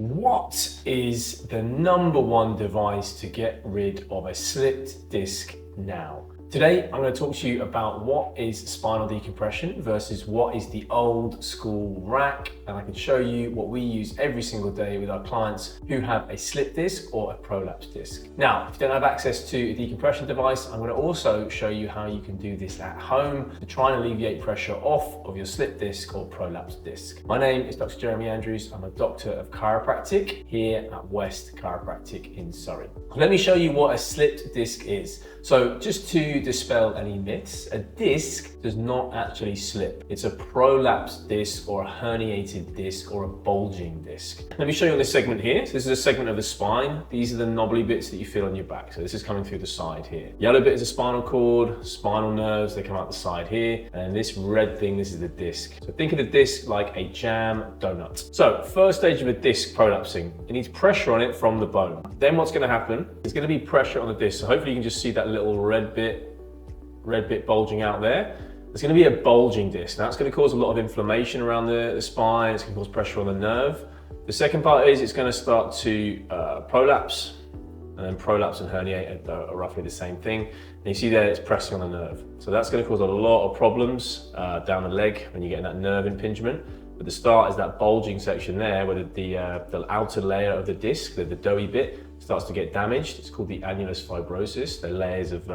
What is the #1 device to get rid of a slipped disc now? Today, I'm going to talk to you about what is spinal decompression versus what is the old school rack, and I can show you what we use every single day with our clients who have a slipped disc or a prolapsed disc. Now, if you don't have access to a decompression device, I'm going to also show you how you can do this at home to try and alleviate pressure off of your slipped disc or prolapsed disc. My name is Dr. Jeremy Andrews. I'm a doctor of chiropractic here at West Chiropractic in Surrey. Let me show you what a slipped disc is. So just to dispel any myths, a disc does not actually slip. It's a prolapsed disc or a herniated disc or a bulging disc. Let me show you on this segment here. So this is a segment of the spine. These are the knobbly bits that you feel on your back. So this is coming through the side here. Yellow bit is a spinal cord, spinal nerves, they come out the side here. And this red thing, this is the disc. So think of the disc like a jam donut. So first stage of a disc prolapsing, it needs pressure on it from the bone. Then what's gonna happen, there's gonna be pressure on the disc. So hopefully you can just see that little red bit bulging out there. There's going to be a bulging disc. Now, it's going to cause a lot of inflammation around the spine. It's going to cause pressure on the nerve. The second part is it's going to start to prolapse, and then prolapse and herniate are roughly the same thing. And you see there it's pressing on the nerve. So that's going to cause a lot of problems down the leg when you're getting that nerve impingement. But the start is that bulging section there where the outer layer of the disc, the doughy bit, starts to get damaged. It's called the annulus fibrosus, the layers of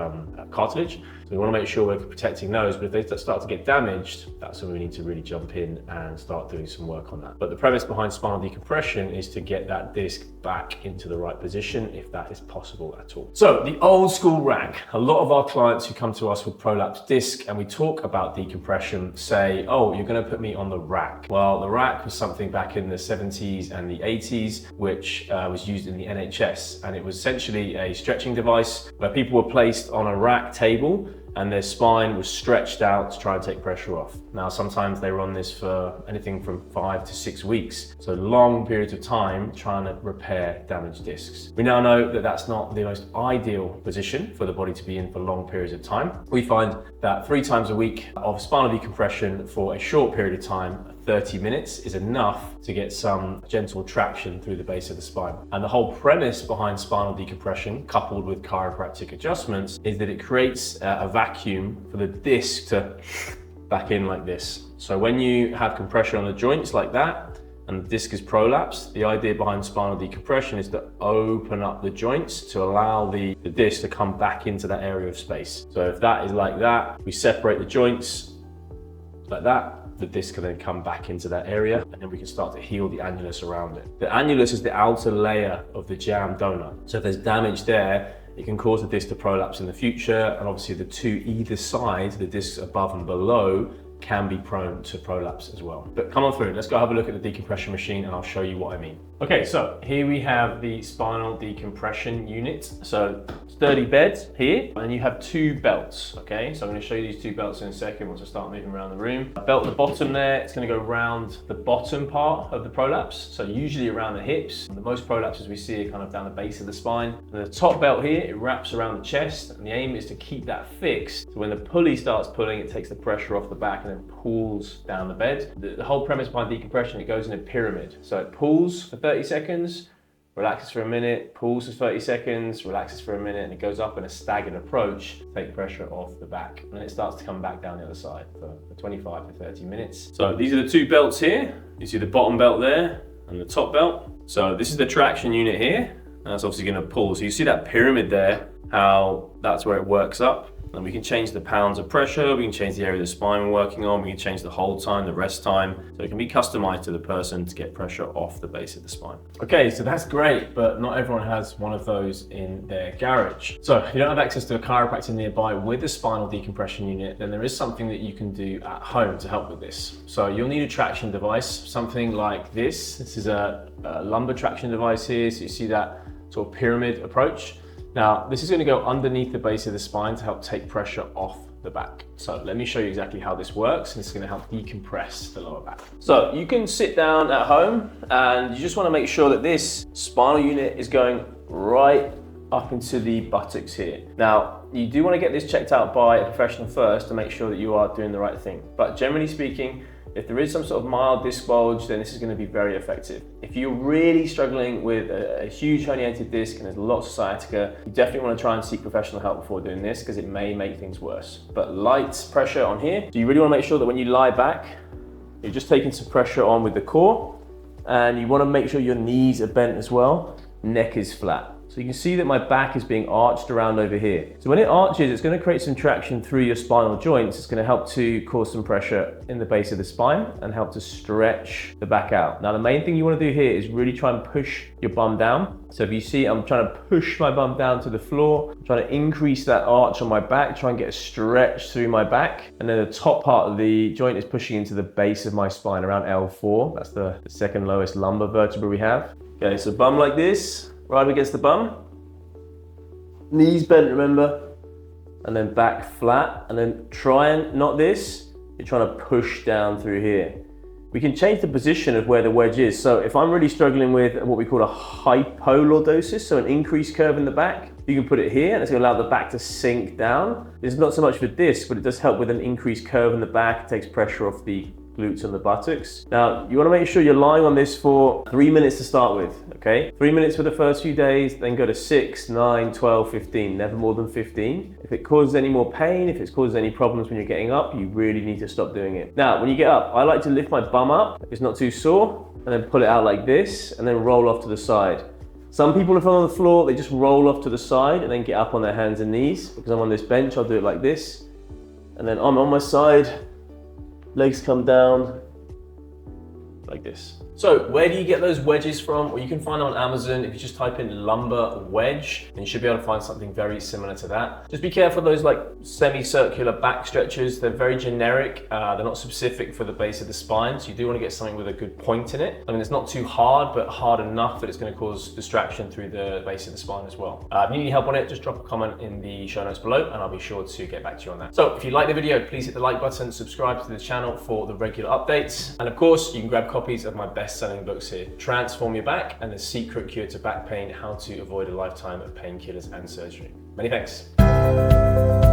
cartilage. So we want to make sure we're protecting those, but if they start to get damaged, that's when we need to really jump in and start doing some work on that. But the premise behind spinal decompression is to get that disc back into the right position, if that is possible at all. So the old school rack, a lot of our clients who come to us with prolapsed disc and we talk about decompression say, oh, you're going to put me on the rack. Well, the rack was something back in the 70s and the 80s, which was used in the NHS. And it was essentially a stretching device where people were placed on a rack table and their spine was stretched out to try and take pressure off. Now, sometimes they were on this for anything from 5 to 6 weeks. So long periods of time trying to repair damaged discs. We now know that that's not the most ideal position for the body to be in for long periods of time. We find that 3 times a week of spinal decompression for a short period of time, 30 minutes, is enough to get some gentle traction through the base of the spine. And the whole premise behind spinal decompression, coupled with chiropractic adjustments, is that it creates a vacuum for the disc to back in like this. So when you have compression on the joints like that, and the disc is prolapsed, the idea behind spinal decompression is to open up the joints to allow the disc to come back into that area of space. So if that is like that, we separate the joints like that, the disc can then come back into that area, and then we can start to heal the annulus around it. The annulus is the outer layer of the jam donut. So if there's damage there, it can cause the disc to prolapse in the future, and obviously the two either side, the discs above and below, can be prone to prolapse as well. But come on through, let's go have a look at the decompression machine and I'll show you what I mean. Okay, so here we have the spinal decompression unit. So sturdy bed here, and you have 2 belts, okay? So I'm gonna show you these 2 belts in a second once I start moving around the room. Belt at the bottom there, it's gonna go around the bottom part of the prolapse, so usually around the hips. The most prolapses we see are kind of down the base of the spine. And the top belt here, it wraps around the chest, and the aim is to keep that fixed, so when the pulley starts pulling, it takes the pressure off the back and then pulls down the bed. The whole premise behind decompression, it goes in a pyramid. So it pulls for 30 seconds, relaxes for a minute, pulls for 30 seconds, relaxes for a minute, and it goes up in a staggered approach to take pressure off the back. And then it starts to come back down the other side for 25 to 30 minutes. So these are the 2 belts here. You see the bottom belt there and the top belt. So this is the traction unit here, and that's obviously going to pull. So you see that pyramid there, how that's where it works up. And we can change the pounds of pressure, we can change the area of the spine we're working on, we can change the hold time, the rest time. So it can be customized to the person to get pressure off the base of the spine. Okay, so that's great, but not everyone has one of those in their garage. So if you don't have access to a chiropractor nearby with a spinal decompression unit, then there is something that you can do at home to help with this. So you'll need a traction device, something like this. This is a lumbar traction device here, so you see that sort of pyramid approach. Now, this is going to go underneath the base of the spine to help take pressure off the back. So let me show you exactly how this works, and it's going to help decompress the lower back. So you can sit down at home and you just want to make sure that this spinal unit is going right up into the buttocks here. Now, you do want to get this checked out by a professional first to make sure that you are doing the right thing. But generally speaking, If there is some sort of mild disc bulge, then this is going to be very effective. If you're really struggling with a huge herniated disc and there's lots of sciatica, you definitely want to try and seek professional help before doing this because it may make things worse. But light pressure on here. So you really want to make sure that when you lie back, you're just taking some pressure on with the core, and you want to make sure your knees are bent as well. Neck is flat. So you can see that my back is being arched around over here. So when it arches, it's going to create some traction through your spinal joints. It's going to help to cause some pressure in the base of the spine and help to stretch the back out. Now, the main thing you want to do here is really try and push your bum down. So if you see, I'm trying to push my bum down to the floor, I'm trying to increase that arch on my back, try and get a stretch through my back. And then the top part of the joint is pushing into the base of my spine around L4. That's the second lowest lumbar vertebra we have. Okay, so bum like this. Right up against the bum, knees bent, remember, and then back flat, and then try and, not this, you're trying to push down through here. We can change the position of where the wedge is. So if I'm really struggling with what we call a hypolordosis, so an increased curve in the back, you can put it here and it's going to allow the back to sink down. It's not so much for disc, but it does help with an increased curve in the back. It takes pressure off the glutes and the buttocks. Now, you want to make sure you're lying on this for 3 minutes to start with, okay? 3 minutes for the first few days, then go to 6, 9, 12, 15, never more than 15. If it causes any more pain, if it causes any problems when you're getting up, you really need to stop doing it. Now, when you get up, I like to lift my bum up, if it's not too sore, and then pull it out like this, and then roll off to the side. Some people, if I'm on the floor, they just roll off to the side and then get up on their hands and knees. Because I'm on this bench, I'll do it like this. And then I'm on my side, legs come down like this. So where do you get those wedges from? Well, you can find them on Amazon. If you just type in lumbar wedge, then you should be able to find something very similar to that. Just be careful of those like semicircular back stretchers. They're very generic. They're not specific for the base of the spine. So you do want to get something with a good point in it. I mean, it's not too hard, but hard enough that it's going to cause distraction through the base of the spine as well. If you need help on it, just drop a comment in the show notes below and I'll be sure to get back to you on that. So if you like the video, please hit the like button, subscribe to the channel for the regular updates. And of course, you can grab copies of my best-selling books here, Transform Your Back and The Secret Cure to Back Pain, How to Avoid a Lifetime of Painkillers and Surgery. Many thanks.